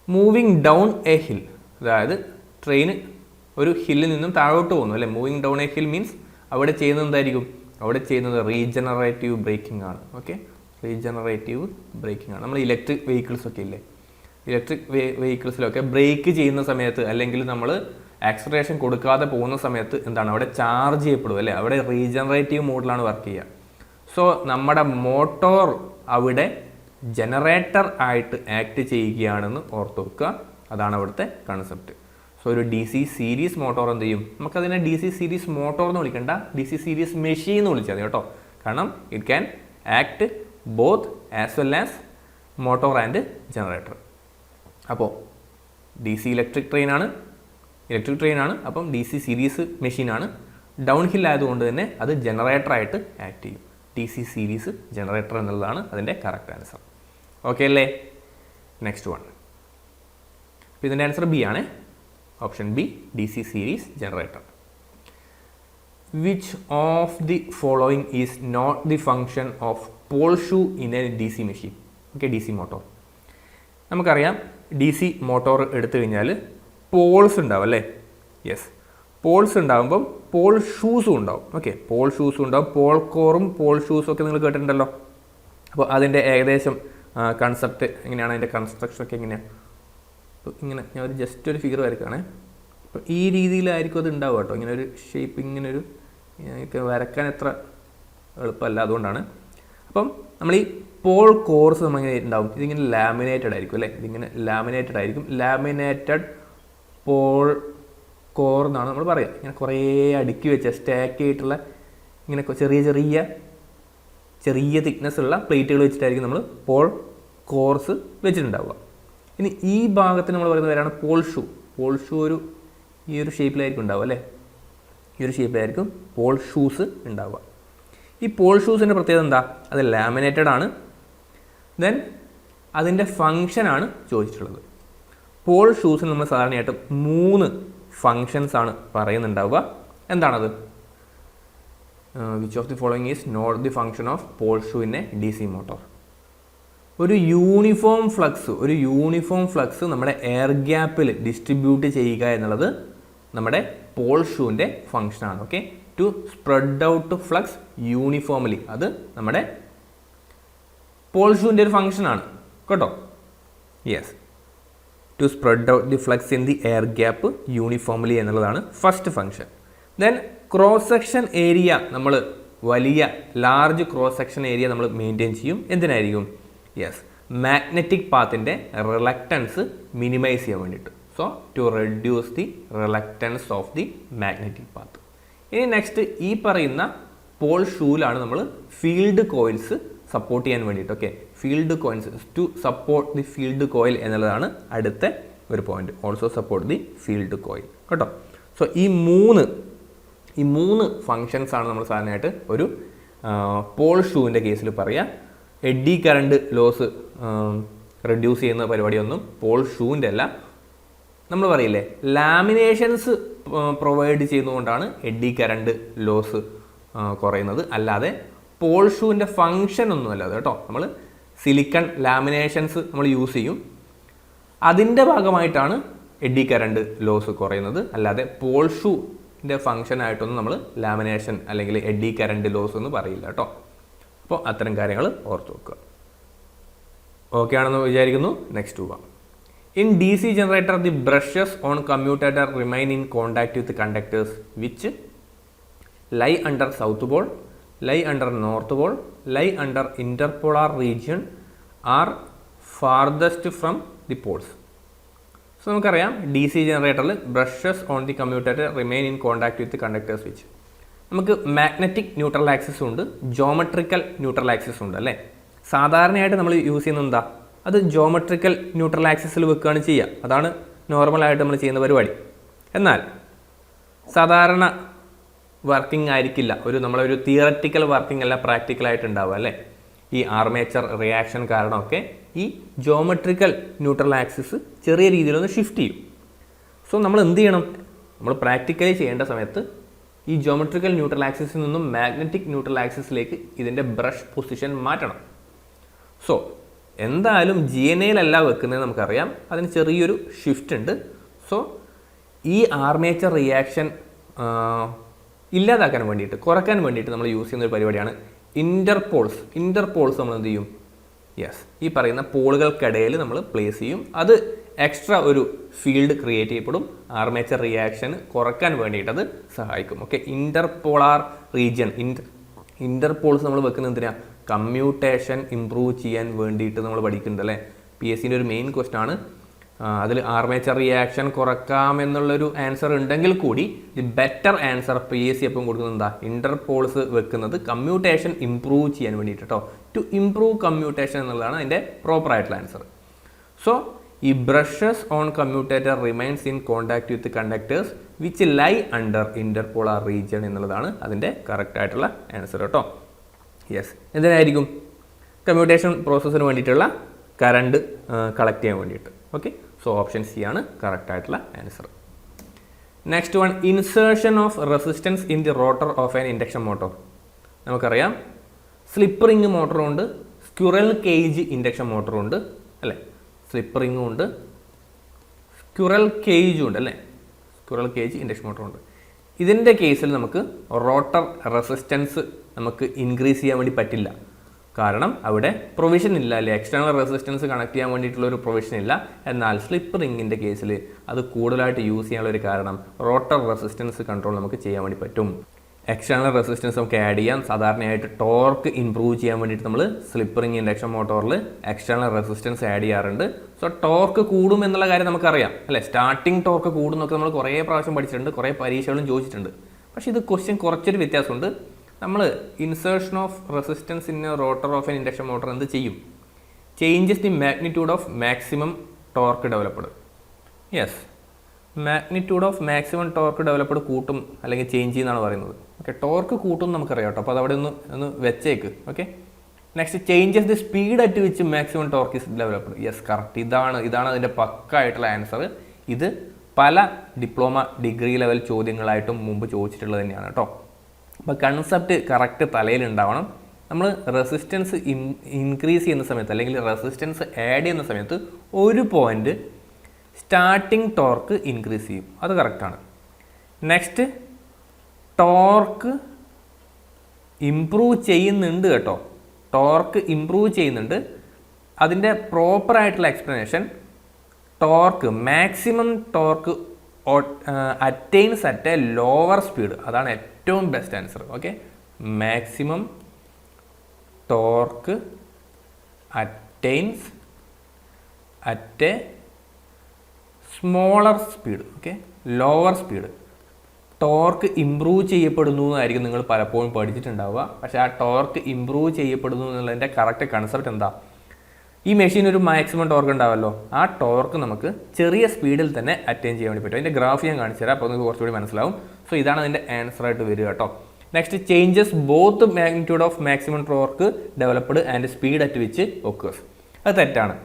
മൂവിങ് ഡൗൺ എ ഹിൽ, അതായത് ട്രെയിന് ഒരു ഹില്ലിൽ നിന്നും താഴോട്ട് പോകുന്നു അല്ലേ. Moving down A hill means അവിടെ ചെയ്യുന്നത് എന്തായിരിക്കും? അവിടെ ചെയ്യുന്നത് റീജനറേറ്റീവ് ബ്രേക്കിംഗ് ആണ്. ഓക്കെ, റീജനറേറ്റീവ് ബ്രേക്കിംഗ് ആണ്. നമ്മൾ ഇലക്ട്രിക് വെഹിക്കിൾസ് ഒക്കെ ഇല്ലേ, ഇലക്ട്രിക് വെഹിക്കിൾസിലൊക്കെ ബ്രേക്ക് ചെയ്യുന്ന സമയത്ത് അല്ലെങ്കിൽ നമ്മൾ ആക്സലറേഷൻ കൊടുക്കാതെ പോകുന്ന സമയത്ത് എന്താണ് അവിടെ ചാർജ് ചെയ്യപ്പെടും അല്ലേ. അവിടെ റീജനറേറ്റീവ് മോഡിലാണ് വർക്ക് ചെയ്യുക. സോ നമ്മുടെ മോട്ടോർ അവിടെ ജനറേറ്റർ ആയിട്ട് ആക്ട് ചെയ്യുകയാണെന്ന് ഓർത്ത് വെക്കുക. അതാണ് അവിടുത്തെ കൺസെപ്റ്റ്. സോ ഒരു DC സീരീസ് മോട്ടോർ എന്ത് ചെയ്യും? നമുക്കതിനെ DC സീരീസ് മോട്ടോർ എന്ന് വിളിക്കണ്ട, DC സീരീസ് മെഷീൻ എന്ന് വിളിച്ചാൽ മതി കേട്ടോ. കാരണം it can act both as well as motor and generator. അപ്പോൾ DC ഇലക്ട്രിക് ട്രെയിനാണ്, അപ്പം DC സീരീസ് മെഷീനാണ്. ഡൗൺ ഹിൽ ആയതുകൊണ്ട് തന്നെ അത് ജനറേറ്ററായിട്ട് ആക്ട് ചെയ്യും. DC സീരീസ് ജനറേറ്റർ എന്നുള്ളതാണ് അതിൻ്റെ കറക്റ്റ് ആൻസർ. ഓക്കെ അല്ലേ? നെക്സ്റ്റ് വൺ, അപ്പോൾ ഇതിൻ്റെ ആൻസർ ബി ആണ്. Option B, DC series generator. Which of the following is not the function of pole shoe in a DC machine? Okay, D C motor. നമുക്കറിയാം D C motor എടുത്തു കഴിഞ്ഞാൽ poles ഉണ്ടാവും അല്ലേ? Yes, poles ഉണ്ടാകുമ്പം pole ഷൂസും ഉണ്ടാവും. Okay, Paul ഷൂസും ഉണ്ടാവും. പോൾ കോറും പോൾ ഷൂസും ഒക്കെ നിങ്ങൾ കേട്ടിട്ടുണ്ടല്ലോ. അപ്പോൾ അതിൻ്റെ ഏകദേശം കൺസെപ്റ്റ് എങ്ങനെയാണ്, അതിൻ്റെ കൺസ്ട്രക്ഷൻ ഒക്കെ എങ്ങനെയാണ്? അപ്പോൾ ഇങ്ങനെ ഞാൻ ഒരു ജസ്റ്റ് ഒരു ഫിഗർ വരയ്ക്കുകയാണേ. അപ്പോൾ ഈ രീതിയിലായിരിക്കും അത് ഉണ്ടാവുക കേട്ടോ. ഇങ്ങനെ ഒരു ഷേപ്പ്, ഇങ്ങനൊരു വരയ്ക്കാൻ എത്ര എളുപ്പമല്ല, അതുകൊണ്ടാണ്. അപ്പം നമ്മൾ ഈ പോൾ കോർസ് നമ്മളിങ്ങനെ ഉണ്ടാവും. ഇതിങ്ങനെ ലാമിനേറ്റഡ് ആയിരിക്കും അല്ലേ? ഇതിങ്ങനെ ലാമിനേറ്റഡ് ആയിരിക്കും. ലാമിനേറ്റഡ് പോൾ കോർ എന്നാണ് നമ്മൾ പറയുക. ഇങ്ങനെ കുറേ അടുക്കി വെച്ച സ്റ്റാക്ക് ആയിട്ടുള്ള ഇങ്ങനെ ചെറിയ തിക്നെസ് ഉള്ള പ്ലേറ്റുകൾ വെച്ചിട്ടായിരിക്കും നമ്മൾ പോൾ കോർസ് വെച്ചിട്ടുണ്ടാവുക. ഇനി ഈ ഭാഗത്തിന് നമ്മൾ പറയുന്ന പേരാണ് പോൾ ഷൂ. പോൾ ഷൂ ഈ ഒരു ഷേപ്പിലായിരിക്കും ഉണ്ടാവുക അല്ലേ? ഈ ഒരു ഷേപ്പിലായിരിക്കും പോൾ ഷൂസ് ഉണ്ടാവുക. ഈ പോൾ ഷൂസിൻ്റെ പ്രത്യേകത എന്താ? അത് ലാമിനേറ്റഡ് ആണ്. ദെൻ അതിൻ്റെ ഫങ്ഷനാണ് ചോദിച്ചിട്ടുള്ളത്. പോൾ ഷൂസിന് നമ്മൾ സാധാരണയായിട്ട് 3 ഫങ്ഷൻസ് ആണ് പറയുന്നുണ്ടാവുക. എന്താണത്? Which of the following is not the function of pole shoe in a D C motor? ഒരു യൂണിഫോം ഫ്ലക്സ് നമ്മുടെ എയർ ഗ്യാപ്പിൽ ഡിസ്ട്രിബ്യൂട്ട് ചെയ്യുക എന്നുള്ളത് നമ്മുടെ പോൾ ഷൂവിൻ്റെ ഫങ്ഷനാണ്. Okay, to spread out flux uniformly, അത് നമ്മുടെ പോൾ ഷൂവിൻ്റെ ഒരു ഫങ്ഷനാണ് കേട്ടോ. Yes, to spread out the flux in the air gap uniformly എന്നുള്ളതാണ് first function. Then cross section area, നമ്മൾ ലാർജ് ക്രോസ് സെക്ഷൻ ഏരിയ നമ്മൾ മെയിൻറ്റെയിൻ ചെയ്യും. എന്തിനായിരിക്കും? യെസ്, മാഗ്നറ്റിക് പാത്തിൻ്റെ റിലക്റ്റൻസ് മിനിമൈസ് ചെയ്യാൻ വേണ്ടിയിട്ട്. So to reduce the reluctance of the magnetic path. ഇനി next ഈ പറയുന്ന പോൾ ഷൂവിലാണ് നമ്മൾ ഫീൽഡ് കോയിൽസ് സപ്പോർട്ട് ചെയ്യാൻ വേണ്ടിയിട്ട്. Okay, field coils to support the field coil എന്നുള്ളതാണ് അടുത്ത ഒരു point. Also support the field coil കേട്ടോ. സോ ഈ മൂന്ന് ഫങ്ഷൻസ് ആണ് നമ്മൾ സാധാരണയായിട്ട് ഒരു പോൾ ഷൂവിൻ്റെ കേസിൽ പറയുക. എഡ്ഡി കറണ്ട് ലോസ് റെഡ്യൂസ് ചെയ്യുന്ന പരിപാടിയൊന്നും പോൾ ഷൂവിൻ്റെ അല്ല. നമ്മൾ പറയില്ലേ, ലാമിനേഷൻസ് പ്രൊവൈഡ് ചെയ്യുന്നതുകൊണ്ടാണ് എഡ്ഡി കറണ്ട് ലോസ് കുറയുന്നത്, അല്ലാതെ പോൾ ഷൂവിൻ്റെ ഫങ്ഷൻ ഒന്നുമല്ല അത് കേട്ടോ. നമ്മൾ സിലിക്കൺ ലാമിനേഷൻസ് നമ്മൾ യൂസ് ചെയ്യും, അതിൻ്റെ ഭാഗമായിട്ടാണ് എഡ്ഡി കറണ്ട് ലോസ് കുറയുന്നത്, അല്ലാതെ പോൾ ഷൂവിൻ്റെ ഫങ്ഷനായിട്ടൊന്നും നമ്മൾ ലാമിനേഷൻ അല്ലെങ്കിൽ എഡ്ഡി കറണ്ട് ലോസ് എന്ന് പറയില്ല കേട്ടോ. അപ്പോൾ അത്തരം കാര്യങ്ങൾ ഓർത്ത് വെക്കുക. ഓക്കെ ആണെന്ന് വിചാരിക്കുന്നു. നെക്സ്റ്റ് പോവാം. In D C generator the brushes on commutator remain in contact with conductors which lie under south pole, lie under north pole, lie under interpolar region, are farthest from the poles. So നമുക്കറിയാം D C ജനറേറ്ററിൽ brushes on the commutator remain in contact with conductors which, നമുക്ക് magnetic neutral ആക്സിസും ഉണ്ട്, geometrical neutral ആക്സിസും ഉണ്ട് അല്ലേ? സാധാരണയായിട്ട് നമ്മൾ യൂസ് ചെയ്യുന്നത് എന്താ? അത് ജോമെട്രിക്കൽ ന്യൂട്രൽ ആക്സിസിൽ വെക്കുകയാണ് ചെയ്യുക. അതാണ് നോർമലായിട്ട് നമ്മൾ ചെയ്യുന്ന പരിപാടി. എന്നാൽ സാധാരണ വർക്കിംഗ് ആയിരിക്കില്ല, നമ്മളൊരു തിയററ്റിക്കൽ വർക്കിംഗ് അല്ല പ്രാക്ടിക്കലായിട്ട് ഉണ്ടാവുക അല്ലേ? ഈ ആർമേച്ചർ റിയാക്ഷൻ കാരണമൊക്കെ ഈ ജോമെട്രിക്കൽ ന്യൂട്രൽ ആക്സിസ് ചെറിയ രീതിയിലൊന്ന് ഷിഫ്റ്റ് ചെയ്യും. സോ നമ്മൾ എന്ത് ചെയ്യണം? നമ്മൾ പ്രാക്ടിക്കലി ചെയ്യേണ്ട സമയത്ത് ഈ ജോമെട്രിക്കൽ ന്യൂട്രൽ ആക്സിസിൽ നിന്നും മാഗ്നറ്റിക് ന്യൂട്രൽ ആക്സിസിലേക്ക് ഇതിൻ്റെ ബ്രഷ് പൊസിഷൻ മാറ്റണം. സോ എന്തായാലും GNAയിലല്ല വെക്കുന്നത് നമുക്കറിയാം, അതിന് ചെറിയൊരു ഷിഫ്റ്റ് ഉണ്ട്. സോ ഈ ആർമേച്ചർ റിയാക്ഷൻ ഇല്ലാതാക്കാൻ വേണ്ടിയിട്ട്, കുറയ്ക്കാൻ വേണ്ടിയിട്ട് നമ്മൾ യൂസ് ചെയ്യുന്ന ഒരു പരിപാടിയാണ് ഇന്റർപോൾസ് നമ്മൾ എന്ത് ചെയ്യും? യെസ്, ഈ പറയുന്ന പോളുകൾക്കിടയിൽ നമ്മൾ പ്ലേസ് ചെയ്യും. അത് എക്സ്ട്രാ ഒരു ഫീൽഡ് ക്രിയേറ്റ് ചെയ്യപ്പെടും. ആർമേച്ചർ റിയാക്ഷൻ കുറയ്ക്കാൻ വേണ്ടിയിട്ട് അത് സഹായിക്കും. ഓക്കെ, ഇന്റർപോളാർ റീജിയൻ, ഇന്റർപോൾസ് നമ്മൾ വെക്കുന്നത് എന്തിനാ? കമ്മ്യൂട്ടേഷൻ ഇംപ്രൂവ് ചെയ്യാൻ വേണ്ടിയിട്ട് നമ്മൾ പഠിക്കുന്നുണ്ട് അല്ലേ? PSCൻ്റെ ഒരു മെയിൻ ക്വസ്റ്റൻ ആണ്. അതിൽ ആർമേച്ചർ റിയാക്ഷൻ കുറക്കാമെന്നുള്ളൊരു ആൻസർ ഉണ്ടെങ്കിൽ കൂടി ദി ബെറ്റർ ആൻസർ PSC എപ്പം കൊടുക്കുന്നത് എന്താ? ഇന്റർപോൾസ് വെക്കുന്നത് കമ്മ്യൂട്ടേഷൻ ഇംപ്രൂവ് ചെയ്യാൻ വേണ്ടിയിട്ട് കേട്ടോ. ടു ഇംപ്രൂവ് കമ്മ്യൂട്ടേഷൻ എന്നുള്ളതാണ് അതിൻ്റെ പ്രോപ്പർ ആയിട്ടുള്ള ആൻസർ. സോ ഈ brushes on commutator remains in contact with conductors which lie under interpolar region എന്നുള്ളതാണ് അതിൻ്റെ കറക്റ്റ് ആയിട്ടുള്ള ആൻസർ കേട്ടോ. യെസ്, എന്തിനായിരിക്കും? കമ്മ്യൂട്ടേഷൻ പ്രോസസ്സിന് വേണ്ടിയിട്ടുള്ള കറണ്ട് കളക്ട് ചെയ്യാൻ വേണ്ടിയിട്ട്. ഓക്കെ, സോ ഓപ്ഷൻ C ആണ് കറക്റ്റ് ആയിട്ടുള്ള answer. Next one, insertion of resistance in the rotor of an induction motor. നമുക്കറിയാം സ്ലിപ്പ് റിംഗ് മോട്ടറുണ്ട്, സ്ക്വിറൽ കേജ് ഇൻഡക്ഷൻ മോട്ടറും ഉണ്ട് അല്ലേ, സ്ലിപ്പ് റിങ്ങും ഉണ്ട്, സ്ക്വിറൽ കേജും ഉണ്ട് അല്ലേ, സ്ക്വിറൽ കേജ് ഇൻഡക്ഷൻ മോട്ടറും ഉണ്ട്. ഇതിൻ്റെ കേസിൽ നമുക്ക് റോട്ടർ റെസിസ്റ്റൻസ് നമുക്ക് ഇൻക്രീസ് ചെയ്യാൻ വേണ്ടി പറ്റില്ല. കാരണം അവിടെ പ്രൊവിഷൻ ഇല്ല അല്ലേ, എക്സ്റ്റേണൽ റെസിസ്റ്റൻസ് കണക്ട് ചെയ്യാൻ വേണ്ടിയിട്ടുള്ള ഒരു പ്രൊവിഷൻ ഇല്ല. എന്നാൽ സ്ലിപ്പ് റിങ്ങിൻ്റെ കേസിൽ അത് കൂടുതലായിട്ട് യൂസ് ചെയ്യാനുള്ള ഒരു കാരണം റോട്ടർ റെസിസ്റ്റൻസ് കൺട്രോൾ നമുക്ക് ചെയ്യാൻ വേണ്ടി പറ്റും. എക്സ്റ്റേണൽ റെസിസ്റ്റൻസ് നമുക്ക് ആഡ് ചെയ്യാം. സാധാരണയായിട്ട് ടോർക്ക് ഇംപ്രൂവ് ചെയ്യാൻ വേണ്ടിയിട്ട് നമ്മൾ സ്ലിപ്പ് റിങ് ഇൻഡക്ഷൻ മോട്ടോറിൽ എക്സ്റ്റേണൽ റെസിസ്റ്റൻസ് ആഡ് ചെയ്യാറുണ്ട്. സോ ടോർക്ക് കൂടും എന്നുള്ള കാര്യം നമുക്കറിയാം അല്ലേ, സ്റ്റാർട്ടിങ് ടോർക്ക് കൂടും എന്നൊക്കെ നമ്മൾ കുറേ പ്രാവശ്യം പഠിച്ചിട്ടുണ്ട്, കുറേ പരീക്ഷകളും ചോദിച്ചിട്ടുണ്ട്. പക്ഷേ ഇത് ക്വസ്റ്റ്യൻ കുറച്ചൊരു വ്യത്യാസമുണ്ട്. നമ്മൾ insertion of resistance in rotor of an induction motor എന്ത് ചെയ്യും? Changes the magnitude of maximum torque developed. Yes, magnitude of maximum torque developed കൂട്ടും അല്ലെങ്കിൽ ചേഞ്ച് ചെയ്യുന്നതാണ് പറയുന്നത്. ഓക്കെ, ടോർക്ക് കൂട്ടും നമുക്കറിയാം കേട്ടോ, അപ്പോൾ അതവിടെ ഒന്ന് വെച്ചേക്ക്. Okay, next changes the speed at which maximum torque is developed. Yes, correct, ഇതാണ് അതിൻ്റെ പക്കായിട്ടുള്ള ആൻസർ. ഇത് പല ഡിപ്ലോമ ഡിഗ്രി ലെവൽ ചോദ്യങ്ങളായിട്ടും മുമ്പ് ചോദിച്ചിട്ടുള്ളത് തന്നെയാണ് കേട്ടോ. അപ്പോൾ കൺസെപ്റ്റ് കറക്റ്റ് തലയിലുണ്ടാവണം. നമ്മൾ റെസിസ്റ്റൻസ് ഇൻക്രീസ് ചെയ്യുന്ന സമയത്ത് അല്ലെങ്കിൽ റെസിസ്റ്റൻസ് ആഡ് ചെയ്യുന്ന സമയത്ത് ഒരു പോയിൻ്റ് സ്റ്റാർട്ടിങ് ടോർക്ക് ഇൻക്രീസ് ചെയ്യും, അത് കറക്റ്റാണ്. നെക്സ്റ്റ് ടോർക്ക് ഇംപ്രൂവ് ചെയ്യുന്നുണ്ട് കേട്ടോ, ടോർക്ക് ഇംപ്രൂവ് ചെയ്യുന്നുണ്ട്. അതിൻ്റെ പ്രോപ്പറായിട്ടുള്ള explanation torque maximum torque attains at A lower speed, അതാണ് ഏറ്റവും best answer. Okay, maximum torque attains at A smaller speed. Okay, lower speed. Torque improve ചെയ്യപ്പെടുന്നു എന്നായിരിക്കും നിങ്ങൾ പലപ്പോഴും പഠിച്ചിട്ടുണ്ടാവുക. പക്ഷേ ആ ടോർക്ക് ഇംപ്രൂവ് ചെയ്യപ്പെടുന്നു എന്നുള്ളതിൻ്റെ കറക്റ്റ് കൺസെപ്റ്റ് എന്താ? ഈ മെഷീൻ ഒരു മാക്സിമം ടോർക്ക് ഉണ്ടാവുമല്ലോ, ആ ടോർക്ക് നമുക്ക് ചെറിയ സ്പീഡിൽ തന്നെ അറ്റൈൻ ചെയ്യാൻ വേണ്ടി പറ്റും. അതിൻ്റെ ഗ്രാഫ് ഞാൻ കാണിച്ചു തരാം, അപ്പോൾ നിങ്ങൾക്ക് കുറച്ചുകൂടി മനസ്സിലാവും. സോ ഇതാണ് അതിൻ്റെ ആൻസർ ആയിട്ട് വരിക കേട്ടോ. Next changes both magnitude of maximum torque developed and speed at which occurs. അത് തെറ്റാണ്.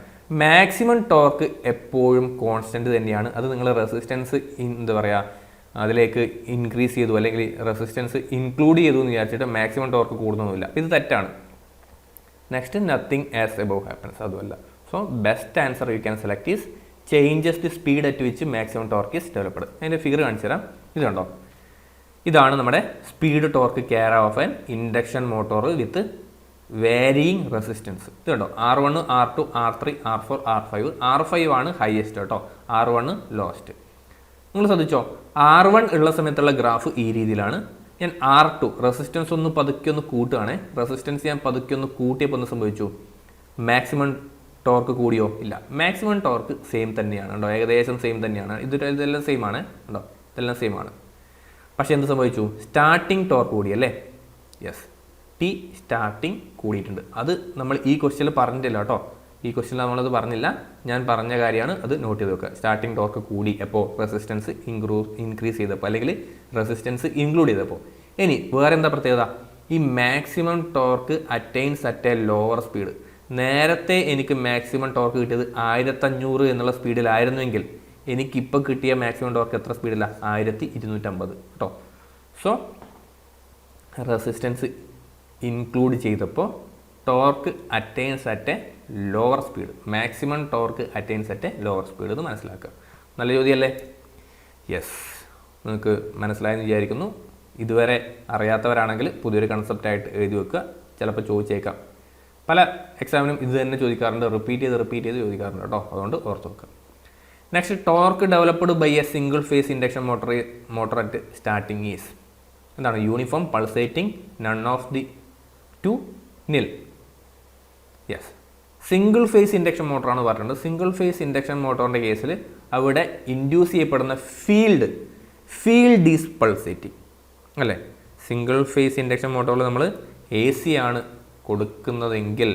മാക്സിമം ടോർക്ക് എപ്പോഴും കോൺസ്റ്റൻറ്റ് തന്നെയാണ്. അത് നിങ്ങൾ റെസിസ്റ്റൻസ് എന്താ പറയുക അതിലേക്ക് ഇൻക്രീസ് ചെയ്തു അല്ലെങ്കിൽ റെസിസ്റ്റൻസ് ഇൻക്ലൂഡ് ചെയ്തു എന്ന് വിചാരിച്ചിട്ട് മാക്സിമം ടോർക്ക് കൂടുന്നൊന്നുമില്ല, ഇത് തെറ്റാണ്. Next nothing as above happens, അതുമല്ല. So best answer you can select is changes the speed at which maximum torque is developed. അതിൻ്റെ ഫിഗർ കാണിച്ചു തരാം. ഇത് കണ്ടോ, ഇതാണ് നമ്മുടെ സ്പീഡ് ടോർക്ക് ക്യാര of an induction motor with varying resistance. ഇത് കണ്ടോ, R1, R2, R3, R4, R5. R5 ആണ് ഹയസ്റ്റ് കേട്ടോ, R1 ലോവസ്റ്റ്. നിങ്ങൾ ശ്രദ്ധിച്ചോ, R1 ഉള്ള സമയത്തുള്ള ഗ്രാഫ് ഈ രീതിയിലാണ്. ഞാൻ R2 റെസിസ്റ്റൻസ് ഒന്ന് പതുക്കെ ഒന്ന് കൂട്ടുകയാണെ, റെസിസ്റ്റൻസ് ഞാൻ പതുക്കെ ഒന്ന് കൂട്ടിയപ്പോൾ ഒന്ന് സംഭവിച്ചു, മാക്സിമം ടോർക്ക് കൂടിയോ? ഇല്ല, മാക്സിമം ടോർക്ക് സെയിം തന്നെയാണ് കേട്ടോ, ഏകദേശം സെയിം തന്നെയാണ്. ഇതെല്ലാം സെയിം ആണ് കേട്ടോ, ഇതെല്ലാം സെയിം ആണ്. പക്ഷേ എന്ത് സംഭവിച്ചു? സ്റ്റാർട്ടിങ് ടോർക്ക് കൂടിയല്ലേ? യെസ്, ടി സ്റ്റാർട്ടിങ് കൂടിയിട്ടുണ്ട്. അത് നമ്മൾ ഈ ക്വസ്റ്റ്യനിൽ പറഞ്ഞിട്ടില്ല കേട്ടോ, ഈ ക്വസ്റ്റ്യനിൽ നമ്മളത് പറഞ്ഞില്ല, ഞാൻ പറഞ്ഞ കാര്യമാണ്, അത് നോട്ട് ചെയ്ത് വെക്കുക. സ്റ്റാർട്ടിങ് ടോർക്ക് കൂടി എപ്പോൾ? റെസിസ്റ്റൻസ് ഇൻക്രീസ് ചെയ്തപ്പോൾ അല്ലെങ്കിൽ റെസിസ്റ്റൻസ് ഇൻക്ലൂഡ് ചെയ്തപ്പോൾ. ഇനി വേറെ എന്താ പ്രത്യേകത? ഈ maximum torque attains at A lower speed. നേരത്തെ എനിക്ക് മാക്സിമം ടോർക്ക് കിട്ടിയത് 1500 എന്നുള്ള സ്പീഡിലായിരുന്നുവെങ്കിൽ എനിക്കിപ്പോൾ കിട്ടിയ മാക്സിമം ടോർക്ക് എത്ര സ്പീഡിലാണ്? 1250 കേട്ടോ. സോ റെസിസ്റ്റൻസ് ഇൻക്ലൂഡ് ചെയ്തപ്പോൾ torque attains at A lower speed, maximum torque attains at A lower speed എന്ന് മനസ്സിലാക്കുക. നല്ല ചോദ്യമല്ലേ? യെസ്, നിങ്ങൾക്ക് മനസ്സിലായെന്ന് വിചാരിക്കുന്നു. ഇതുവരെ അറിയാത്തവരാണെങ്കിൽ പുതിയൊരു കൺസെപ്റ്റായിട്ട് എഴുതി വെക്കുക, ചിലപ്പോൾ ചോദിച്ചേക്കാം. പല എക്സാമിനും ഇത് തന്നെ ചോദിക്കാറുണ്ട്, റിപ്പീറ്റ് ചെയ്ത് ചോദിക്കാറുണ്ട് കേട്ടോ, അതുകൊണ്ട് ഓർത്ത് വെക്കുക. Next, torque developed by a single phase induction motor at starting is. എന്താണ്? Uniform, pulsating, none of the two, nil. Yes, single phase induction മോട്ടറാണ് പറഞ്ഞിട്ടുണ്ട്. സിംഗിൾ ഫേസ് ഇൻഡക്ഷൻ മോട്ടോറിൻ്റെ കേസിൽ അവിടെ ഇൻഡ്യൂസ് ചെയ്യപ്പെടുന്ന ഫീൽഡ് ഈസ് പൾസേറ്റിംഗ് അല്ലേ? സിംഗിൾ ഫേസ് ഇൻഡക്ഷൻ മോട്ടോറിൽ നമ്മൾ AC ആണ് കൊടുക്കുന്നതെങ്കിൽ